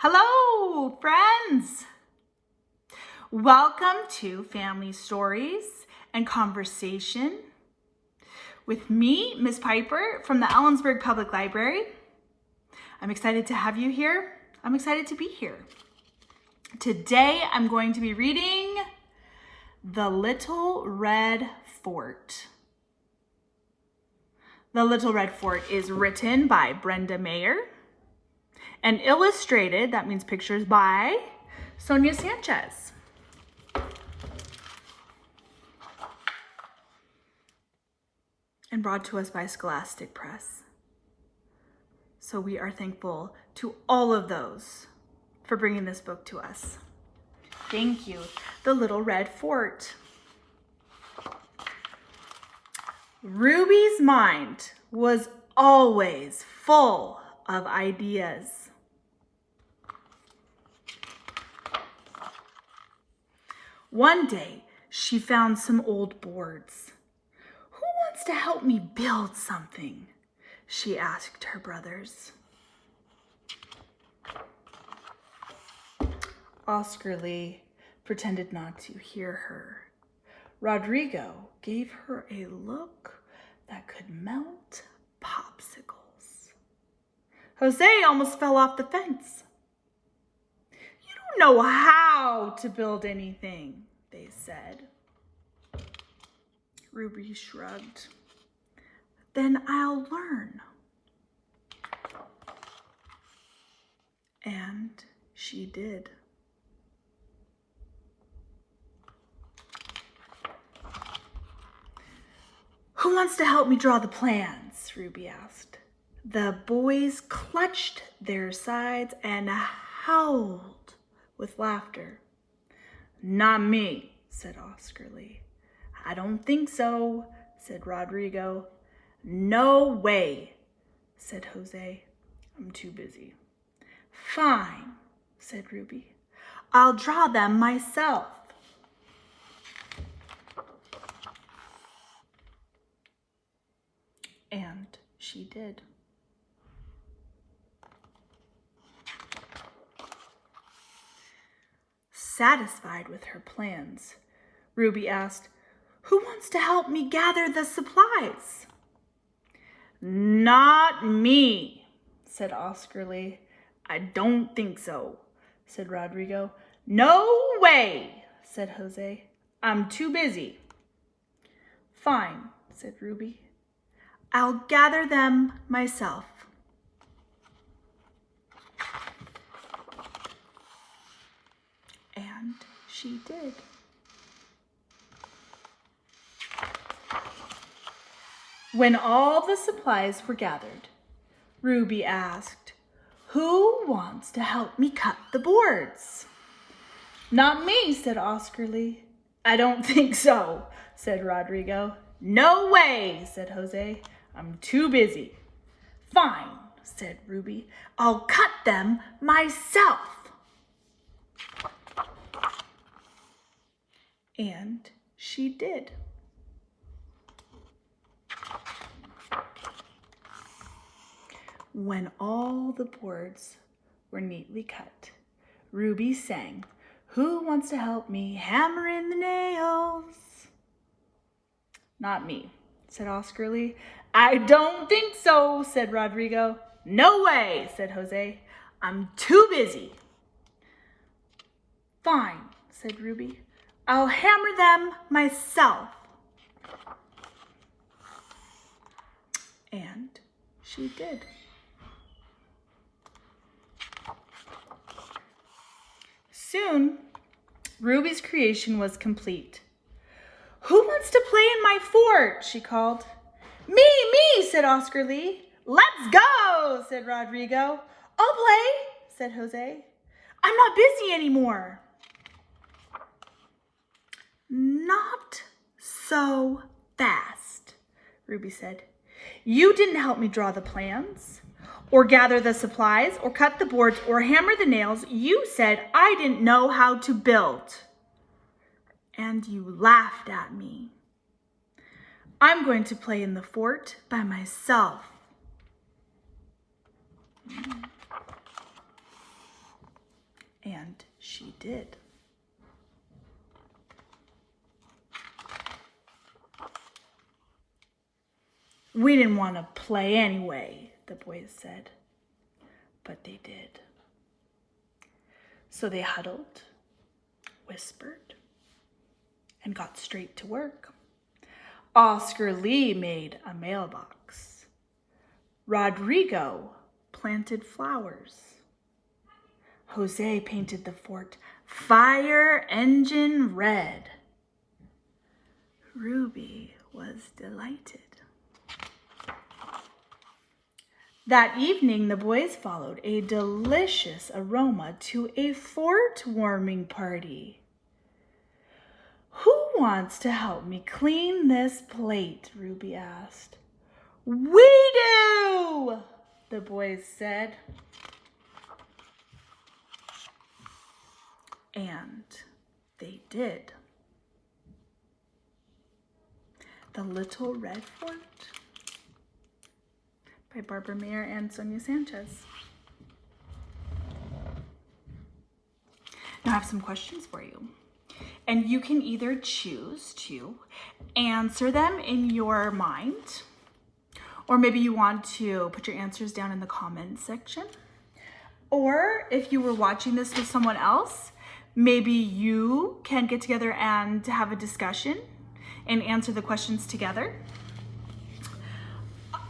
Hello, friends. Welcome to Family Stories and Conversation with me, Miss Piper from the Ellensburg Public Library. I'm excited to have you here. I'm excited to be here. Today, I'm going to be reading The Little Red Fort. The Little Red Fort is written by Brenda Maier and illustrated, that means pictures, by Sonia Sanchez. And brought to us by Scholastic Press. So we are thankful to all of those for bringing this book to us. Thank you. The Little Red Fort. Ruby's mind was always full of ideas. One day, she found some old boards. "Who wants to help me build something?" she asked her brothers. Oscar Lee pretended not to hear her. Rodrigo gave her a look that could melt popsicles. Jose almost fell off the fence. "You don't know how to build anything," they said. Ruby shrugged. "Then I'll learn." And she did. "Who wants to help me draw the plans?" Ruby asked. The boys clutched their sides and howled with laughter. "Not me," said Oscar Lee. "I don't think so," said Rodrigo. "No way," said Jose. "I'm too busy." "Fine," said Ruby. "I'll draw them myself." And she did. Satisfied with her plans, Ruby asked, "Who wants to help me gather the supplies?" "Not me," said Oscar Lee. "I don't think so," said Rodrigo. "No way," said Jose. "I'm too busy." "Fine," said Ruby. "I'll gather them myself." And she did. When all the supplies were gathered, Ruby asked, "Who wants to help me cut the boards?" "Not me," said Oscar Lee. "I don't think so," said Rodrigo. "No way," said Jose. "I'm too busy." "Fine," said Ruby. "I'll cut them myself." And she did. When all the boards were neatly cut, Ruby sang, "Who wants to help me hammer in the nails?" "Not me," said Oscar Lee. "I don't think so," said Rodrigo. "No way," said Jose. "I'm too busy." "Fine," said Ruby. "I'll hammer them myself." And she did. Soon, Ruby's creation was complete. "Who wants to play in my fort?" she called. Me, said Oscar Lee. "Let's go," said Rodrigo. "I'll play," said Jose. "I'm not busy anymore." "Not so fast," Ruby said. "You didn't help me draw the plans, or gather the supplies, or cut the boards, or hammer the nails. You said I didn't know how to build. And you laughed at me. I'm going to play in the fort by myself." And she did. We didn't want to play anyway, the boys said, but they did. So they huddled, whispered, and got straight to work. Oscar Lee made a mailbox. Rodrigo planted flowers. Jose painted the fort fire engine red. Ruby was delighted. That evening, the boys followed a delicious aroma to a fort warming party. Who wants to help me clean this plate? Ruby asked. We do, the boys said. And they did. The Little Red Fort by Barbara Maier and Sonia Sanchez. Now I have some questions for you. And you can either choose to answer them in your mind, or maybe you want to put your answers down in the comments section. Or if you were watching this with someone else, maybe you can get together and have a discussion and answer the questions together.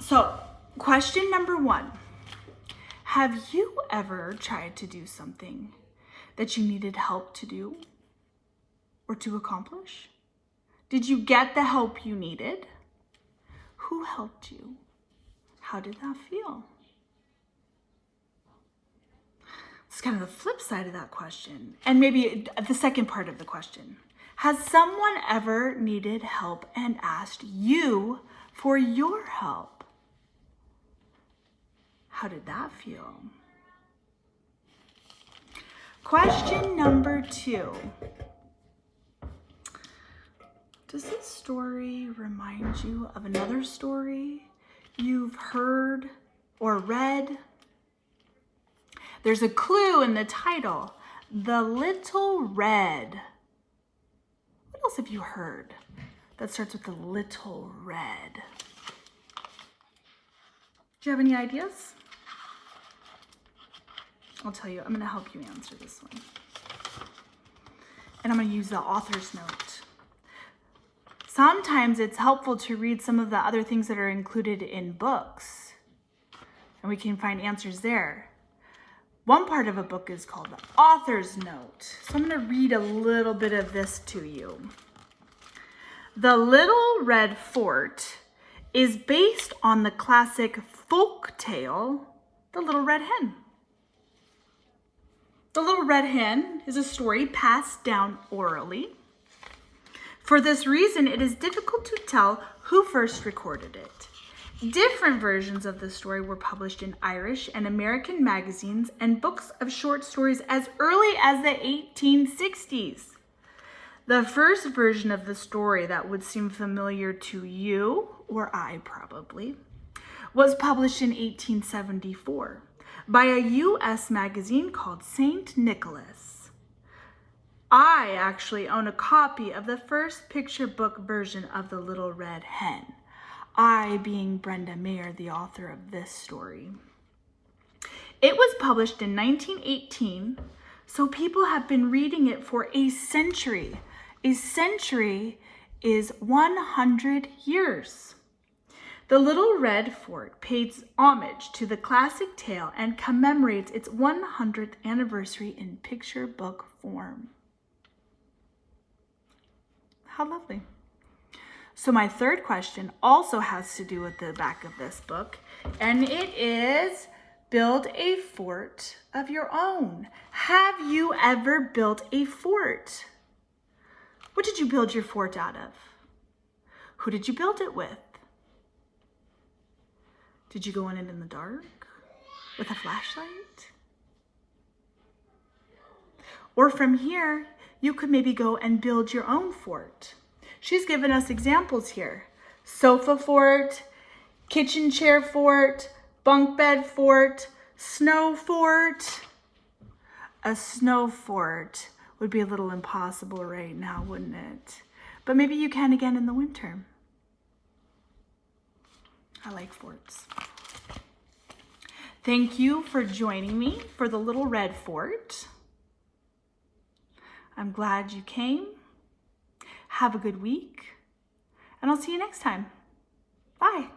So, question number 1. Have you ever tried to do something that you needed help to do or to accomplish? Did you get the help you needed? Who helped you? How did that feel? It's kind of the flip side of that question. And maybe the second part of the question. Has someone ever needed help and asked you for your help? How did that feel? Question number 2. Does this story remind you of another story you've heard or read? There's a clue in the title, The Little Red. What else have you heard that starts with the Little Red? Do you have any ideas? I'll tell you, I'm going to help you answer this one. And I'm going to use the author's note. Sometimes it's helpful to read some of the other things that are included in books, and we can find answers there. One part of a book is called the author's note. So I'm going to read a little bit of this to you. The Little Red Fort is based on the classic folk tale, The Little Red Hen. The Little Red Hen is a story passed down orally. For this reason, it is difficult to tell who first recorded it. Different versions of the story were published in Irish and American magazines and books of short stories as early as the 1860s. The first version of the story that would seem familiar to you, or I probably, was published in 1874 by a U.S. magazine called St. Nicholas. I actually own a copy of the first picture book version of The Little Red Hen. I being Brenda Maier, the author of this story. It was published in 1918, so people have been reading it for a century. A century is 100 years. The Little Red Fort pays homage to the classic tale and commemorates its 100th anniversary in picture book form. How lovely. So my third question also has to do with the back of this book, and it is, build a fort of your own. Have you ever built a fort? What did you build your fort out of? Who did you build it with? Did you go in it in the dark with a flashlight? Or from here, you could maybe go and build your own fort. She's given us examples here. Sofa fort, kitchen chair fort, bunk bed fort, snow fort. a snow fort would be a little impossible right now, wouldn't it? But maybe you can again in the winter. I like forts. Thank you for joining me for the Little Red Fort. I'm glad you came. Have a good week, and I'll see you next time. Bye.